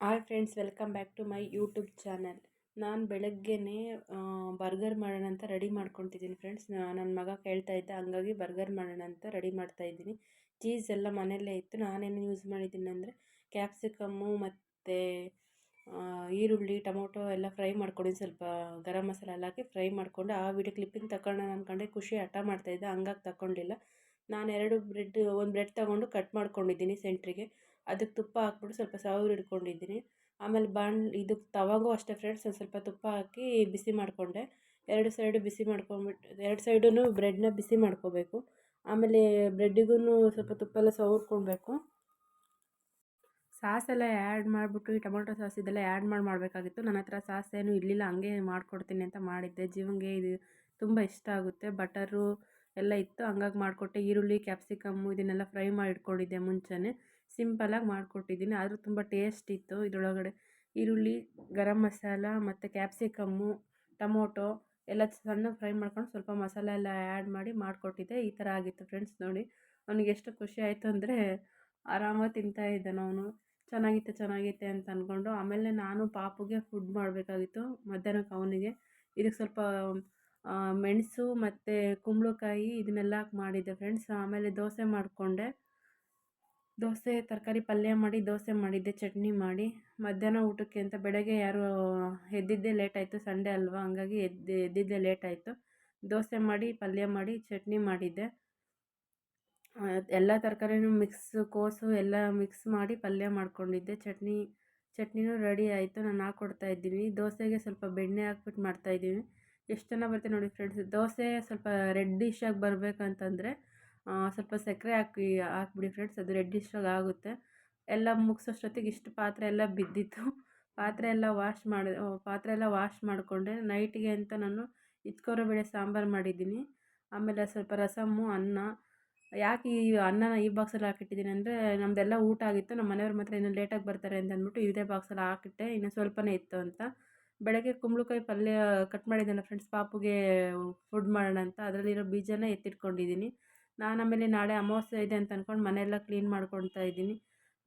Hi friends, welcome back to my YouTube channel. ನಾನು ಬೆಳಗ್ಗೆನೇ burger ಮಾಡೋಣ ಅಂತ ರೆಡಿ ಮಾಡ್ಕೊತಿದ್ದೀನಿ ಫ್ರೆಂಡ್ಸ್. ನನ್ನ ಮಗ ಕೇಳ್ತಾ ಇದ್ದ, ಹಂಗಾಗಿ ಬರ್ಗರ್ ಮಾಡೋಣ ಅಂತ ರೆಡಿ ಮಾಡ್ತಾಯಿದ್ದೀನಿ. ಚೀಸ್ ಎಲ್ಲ ಮನೆಯಲ್ಲೇ ಇತ್ತು. ನಾನೇನು ಯೂಸ್ ಮಾಡಿದ್ದೀನಿ ಅಂದರೆ ಕ್ಯಾಪ್ಸಿಕಮ್ಮು ಮತ್ತು ಈರುಳ್ಳಿ, ಟೊಮೊಟೊ ಎಲ್ಲ ಫ್ರೈ ಮಾಡ್ಕೊಂಡಿದ್ದು, ಸ್ವಲ್ಪ ಗರಂ ಮಸಾಲ ಎಲ್ಲ ಹಾಕಿ ಫ್ರೈ ಮಾಡಿಕೊಂಡು ಆ ವಿಡಿಯೋ ಕ್ಲಿಪ್ಪಿಂಗ್ ತಗೊಳ್ಳೋಣ ಅಂದ್ಕೊಂಡೆ. ಖುಷಿ ಹಠ ಮಾಡ್ತಾಯಿದ್ದೆ, ಹಂಗಾಗಿ ತಗೊಂಡಿಲ್ಲ. ನಾನು ಒಂದು ಬ್ರೆಡ್ ತೊಗೊಂಡು ಕಟ್ ಮಾಡ್ಕೊಂಡಿದ್ದೀನಿ ಸೆಂಟ್ರಿಗೆ. ಅದಕ್ಕೆ ತುಪ್ಪ ಹಾಕ್ಬಿಟ್ಟು ಸ್ವಲ್ಪ ಸವರ್ ಹಿಡ್ಕೊಂಡಿದ್ದೀನಿ. ಆಮೇಲೆ ಇದಕ್ಕೆ ತವಾಗೂ ಅಷ್ಟೇ ಫ್ರೆಂಡ್ಸ್, ಸ್ವಲ್ಪ ತುಪ್ಪ ಹಾಕಿ ಬಿಸಿ ಮಾಡಿಕೊಂಡೆ. ಎರಡು ಸೈಡು ಬಿಸಿ ಮಾಡ್ಕೊಂಬಿಟ್ಟು, ಎರಡು ಸೈಡೂ ಬ್ರೆಡ್ನ ಬಿಸಿ ಮಾಡ್ಕೋಬೇಕು. ಆಮೇಲೆ ಬ್ರೆಡ್ಡಿಗೂ ಸ್ವಲ್ಪ ತುಪ್ಪ ಎಲ್ಲ ಸವರ್ಕೊಳ್ಬೇಕು. ಸಾಸೆಲ್ಲ ಆ್ಯಡ್ ಮಾಡಿಬಿಟ್ಟು, ಈ ಟೊಮೊಟೊ ಸಾಸ್ ಇದೆಲ್ಲ ಆ್ಯಡ್ ಮಾಡಬೇಕಾಗಿತ್ತು. ನನ್ನ ಹತ್ರ ಸಾಸ್ ಏನೂ ಇರಲಿಲ್ಲ, ಹಂಗೆ ಮಾಡ್ಕೊಡ್ತೀನಿ ಅಂತ ಮಾಡಿದ್ದೆ. ಜೀವಂಗೆ ಇದು ತುಂಬ ಇಷ್ಟ ಆಗುತ್ತೆ. ಬಟರು ಎಲ್ಲ ಇತ್ತು, ಹಂಗಾಗಿ ಮಾಡಿಕೊಟ್ಟೆ. ಈರುಳ್ಳಿ, ಕ್ಯಾಪ್ಸಿಕಮ್ಮು ಇದನ್ನೆಲ್ಲ ಫ್ರೈ ಮಾಡಿ ಇಟ್ಕೊಂಡಿದ್ದೆ ಮುಂಚೆನೇ. ಸಿಂಪಲಾಗಿ ಮಾಡಿಕೊಟ್ಟಿದ್ದೀನಿ, ಆದರೂ ತುಂಬ ಟೇಸ್ಟ್ ಇತ್ತು. ಇದರೊಳಗಡೆ ಈರುಳ್ಳಿ, ಗರಂ ಮಸಾಲ ಮತ್ತು ಕ್ಯಾಪ್ಸಿಕಮ್ಮು, ಟೊಮೊಟೊ ಎಲ್ಲ ಸಣ್ಣಗೆ ಫ್ರೈ ಮಾಡ್ಕೊಂಡು ಸ್ವಲ್ಪ ಮಸಾಲೆ ಎಲ್ಲ ಆ್ಯಡ್ ಮಾಡಿ ಮಾಡಿಕೊಟ್ಟಿದ್ದೆ. ಈ ಥರ ಆಗಿತ್ತು ಫ್ರೆಂಡ್ಸ್. ನೋಡಿ, ಅವನಿಗೆ ಎಷ್ಟು ಖುಷಿ ಆಯಿತು ಅಂದರೆ ಆರಾಮಾಗಿ ತಿಂತಾಯಿದ್ದಾನೆ ಅವನು. ಚೆನ್ನಾಗಿತ್ತೆ ಅಂತ ಅಂದ್ಕೊಂಡು. ಆಮೇಲೆ ನಾನು ಪಾಪುಗೆ ಫುಡ್ ಮಾಡಬೇಕಾಗಿತ್ತು ಮಧ್ಯಾಹ್ನಕ್ಕೆ ಅವನಿಗೆ. ಇದಕ್ಕೆ ಸ್ವಲ್ಪ ಮೆಣಸು ಮತ್ತು ಕುಂಬಳಕಾಯಿ ಇದನ್ನೆಲ್ಲ ಹಾಕಿ ಮಾಡಿದ್ದೆ ಫ್ರೆಂಡ್ಸ್. ಆಮೇಲೆ ದೋಸೆ ಮಾಡಿಕೊಂಡೆ. ದೋಸೆ ತರಕಾರಿ ಪಲ್ಯ ಮಾಡಿ ದೋಸೆ ಮಾಡಿದ್ದೆ, ಚಟ್ನಿ ಮಾಡಿ. ಮಧ್ಯಾಹ್ನ ಊಟಕ್ಕೆ ಅಂತ ಬೆಳಗ್ಗೆ ಯಾರು ಎದ್ದಿದ್ದೇ ಲೇಟ್ ಆಯಿತು, ಸಂಡೇ ಅಲ್ವಾ, ಹಂಗಾಗಿ ಎದ್ದಿದ್ದೇ ಲೇಟ್ ಆಯಿತು. ದೋಸೆ ಮಾಡಿ, ಪಲ್ಯ ಮಾಡಿ, ಚಟ್ನಿ ಮಾಡಿದ್ದೆ. ಎಲ್ಲ ತರಕಾರಿನೂ ಕೋಸು ಎಲ್ಲ ಮಿಕ್ಸ್ ಮಾಡಿ ಪಲ್ಯ ಮಾಡ್ಕೊಂಡಿದ್ದೆ. ಚಟ್ನಿನೂ ರೆಡಿ ಆಯಿತು. ನಾನು ಹಾಕ್ಕೊಡ್ತಾಯಿದ್ದೀನಿ. ದೋಸೆಗೆ ಸ್ವಲ್ಪ ಬೆಣ್ಣೆ ಹಾಕ್ಬಿಟ್ಟು ಮಾಡ್ತಾಯಿದ್ದೀನಿ. ಎಷ್ಟು ಚೆನ್ನಾಗಿ ಬರುತ್ತೆ ನೋಡಿ ಫ್ರೆಂಡ್ಸ್. ದೋಸೆ ಸ್ವಲ್ಪ ರೆಡ್ಡಿಶಾಗಿ ಬರಬೇಕಂತಂದರೆ ಸ್ವಲ್ಪ ಸಕ್ಕರೆ ಹಾಕ್ಬಿಡಿ ಫ್ರೆಂಡ್ಸ್, ಅದು ರೆಡ್ಡಿಶಾಗಿ ಆಗುತ್ತೆ. ಎಲ್ಲ ಮುಗಿಸೋಷ್ಟೊತ್ತಿಗೆ ಇಷ್ಟು ಪಾತ್ರೆ ಎಲ್ಲ ಬಿದ್ದಿತ್ತು. ಪಾತ್ರೆ ಎಲ್ಲ ವಾಶ್ ಮಾಡಿಕೊಂಡೆ. ನೈಟಿಗೆ ಅಂತ ನಾನು ಬೇಳೆ ಸಾಂಬಾರು ಮಾಡಿದ್ದೀನಿ. ಆಮೇಲೆ ಸ್ವಲ್ಪ ರಸಮ್ಮು, ಅನ್ನ. ಯಾಕೆ ಈ ಅನ್ನನ ಈ ಬಾಕ್ಸಲ್ಲಿ ಹಾಕಿಟ್ಟಿದ್ದೀನಿ ಅಂದರೆ, ನಮ್ಮದೆಲ್ಲ ಊಟ ಆಗಿತ್ತು. ನಮ್ಮ ಮನೆಯವ್ರು ಮಾತ್ರ ಇನ್ನೂ ಲೇಟಾಗಿ ಬರ್ತಾರೆ ಅಂತ ಅಂದ್ಬಿಟ್ಟು ಇದೇ ಬಾಕ್ಸಲ್ಲಿ ಹಾಕಿಟ್ಟೆ, ಇನ್ನೂ ಸ್ವಲ್ಪನೇ ಇತ್ತು ಅಂತ. ಬೆಳಗ್ಗೆ ಕುಂಬಳಕಾಯಿ ಪಲ್ಯ ಕಟ್ ಮಾಡಿದ್ದೆನಲ್ಲ ಫ್ರೆಂಡ್ಸ್, ಪಾಪುಗೆ ಫುಡ್ ಮಾಡೋಣ ಅಂತ ಅದರಲ್ಲಿರೋ ಬೀಜನ ಎತ್ತಿಟ್ಕೊಂಡಿದ್ದೀನಿ. ನಾನು ಆಮೇಲೆ ನಾಳೆ ಅಮಾವಾಸ್ಯೆ ಇದೆ ಅಂತ ಅಂದ್ಕೊಂಡು ಮನೆಯೆಲ್ಲ ಕ್ಲೀನ್ ಮಾಡ್ಕೊಳ್ತಾ ಇದ್ದೀನಿ.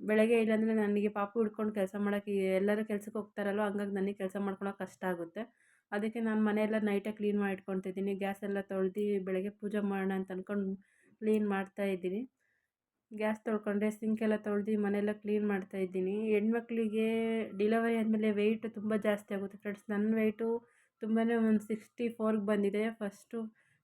ಬೆಳಗ್ಗೆ ಇಲ್ಲಾಂದರೆ ನನಗೆ ಪಾಪು ಹಿಡ್ಕೊಂಡು ಕೆಲಸ ಮಾಡೋಕ್ಕೆ, ಎಲ್ಲರೂ ಕೆಲ್ಸಕ್ಕೆ ಹೋಗ್ತಾರಲ್ವ, ಹಂಗಾಗಿ ನನಗೆ ಕೆಲಸ ಮಾಡ್ಕೊಳಕ್ಕೆ ಕಷ್ಟ ಆಗುತ್ತೆ. ಅದಕ್ಕೆ ನಾನು ಮನೆಯೆಲ್ಲ ನೈಟೇ ಕ್ಲೀನ್ ಮಾಡಿ ಇಟ್ಕೊತಿದ್ದೀನಿ. ಗ್ಯಾಸ್ ಎಲ್ಲ ತೊಳೆದು ಬೆಳಗ್ಗೆ ಪೂಜೆ ಮಾಡೋಣ ಅಂತ ಅಂದ್ಕೊಂಡು ಕ್ಲೀನ್ ಮಾಡ್ತಾಯಿದ್ದೀನಿ. ಗ್ಯಾಸ್ ತೊಳ್ಕೊಂಡೆ, ಸಿಂಕೆಲ್ಲ ತೊಳೆದು ಮನೆಯೆಲ್ಲ ಕ್ಲೀನ್ ಮಾಡ್ತಾಯಿದ್ದೀನಿ. ಹೆಣ್ಮಕ್ಳಿಗೆ ಡಿಲವರಿ ಆದಮೇಲೆ ವೆಯ್ಟ್ ತುಂಬ ಜಾಸ್ತಿ ಆಗುತ್ತೆ ಫ್ರೆಂಡ್ಸ್. ನನ್ನ ವೆಯ್ಟು ತುಂಬಾ ಒಂದು 64ಗೆ ಬಂದಿದೆ. ಫಸ್ಟು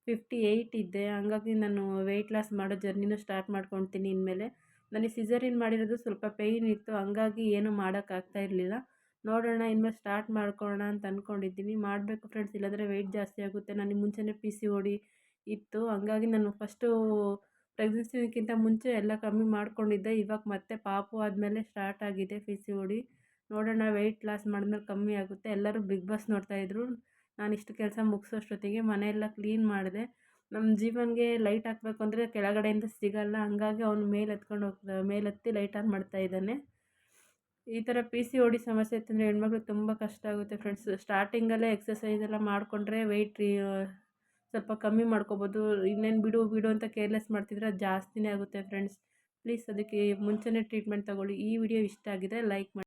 58 ಇದ್ದೆ. ಹಂಗಾಗಿ ನಾನು ವೆಯ್ಟ್ ಲಾಸ್ ಮಾಡೋ ಜರ್ನಿನೂ ಸ್ಟಾರ್ಟ್ ಮಾಡ್ಕೊತೀನಿ ಇನ್ಮೇಲೆ. ನನಗೆ ಸಿಸೇರಿಯನ್ ಮಾಡಿರೋದು ಸ್ವಲ್ಪ ಪೇಯ್ನ್ ಇತ್ತು, ಹಂಗಾಗಿ ಏನೂ ಮಾಡೋಕ್ಕಾಗ್ತಾ ಇರಲಿಲ್ಲ. ನೋಡೋಣ, ಇನ್ಮೇಲೆ ಸ್ಟಾರ್ಟ್ ಮಾಡ್ಕೊಳ್ಳೋಣ ಅಂತ ಅಂದ್ಕೊಂಡಿದ್ದೀನಿ. ಮಾಡಬೇಕು ಫ್ರೆಂಡ್ಸ್, ಇಲ್ಲಾಂದರೆ ವೆಯ್ಟ್ ಜಾಸ್ತಿ ಆಗುತ್ತೆ. ನನಗೆ ಮುಂಚೆನೇ PCOD ಇತ್ತು, ಹಂಗಾಗಿ ನಾನು ಫಸ್ಟು ಪ್ರೆಗ್ನೆನ್ಸಿಗಿಂತ ಮುಂಚೆ ಎಲ್ಲ ಕಮ್ಮಿ ಮಾಡ್ಕೊಂಡಿದ್ದೆ. ಇವಾಗ ಮತ್ತೆ ಪಾಪು ಆದಮೇಲೆ ಸ್ಟಾರ್ಟ್ ಆಗಿದೆ PCOD. ನೋಡೋಣ, ವೆಯ್ಟ್ ಲಾಸ್ ಮಾಡಿದ್ಮೇಲೆ ಕಮ್ಮಿ ಆಗುತ್ತೆ. ಎಲ್ಲರೂ ಬಿಗ್ ಬಾಸ್ ನೋಡ್ತಾಯಿದ್ರು. ನಾನು ಇಷ್ಟು ಕೆಲಸ ಮುಗಿಸೋಷ್ಟೊತ್ತಿಗೆ ಮನೆಯೆಲ್ಲ ಕ್ಲೀನ್ ಮಾಡಿದೆ. ನಮ್ಮ ಜೀವನ್ಗೆ ಲೈಟ್ ಹಾಕಬೇಕು ಅಂದರೆ ಕೆಳಗಡೆಯಿಂದ ಸಿಗಲ್ಲ, ಹಂಗಾಗಿ ಅವ್ನು ಮೇಲೆತ್ತಿ ಲೈಟ್ ಆನ್ ಮಾಡ್ತಾಯಿದ್ದಾನೆ. ಈ ಥರ PCOD ಸಮಸ್ಯೆ ಇತ್ತಂದರೆ ಹೆಣ್ಮಕ್ಳಿಗೆ ತುಂಬ ಕಷ್ಟ ಆಗುತ್ತೆ ಫ್ರೆಂಡ್ಸ್. ಸ್ಟಾರ್ಟಿಂಗಲ್ಲೇ ಎಕ್ಸಸೈಸ್ ಎಲ್ಲ ಮಾಡಿಕೊಂಡ್ರೆ ವೆಯ್ಟ್ ಸ್ವಲ್ಪ ಕಮ್ಮಿ ಮಾಡ್ಕೋಬೋದು. ಇನ್ನೇನು ಬಿಡು ಅಂತ ಕೇರ್ಲೆಸ್ ಮಾಡ್ತಿದ್ರೆ ಅದು ಜಾಸ್ತಿನೇ ಆಗುತ್ತೆ ಫ್ರೆಂಡ್ಸ್. ಪ್ಲೀಸ್ ಅದಕ್ಕೆ ಮುಂಚೆನೇ ಟ್ರೀಟ್ಮೆಂಟ್ ತೊಗೊಳ್ಳಿ. ಈ ವಿಡಿಯೋ ಇಷ್ಟ ಆಗಿದೆ ಲೈಕ್ ಮಾಡಿ.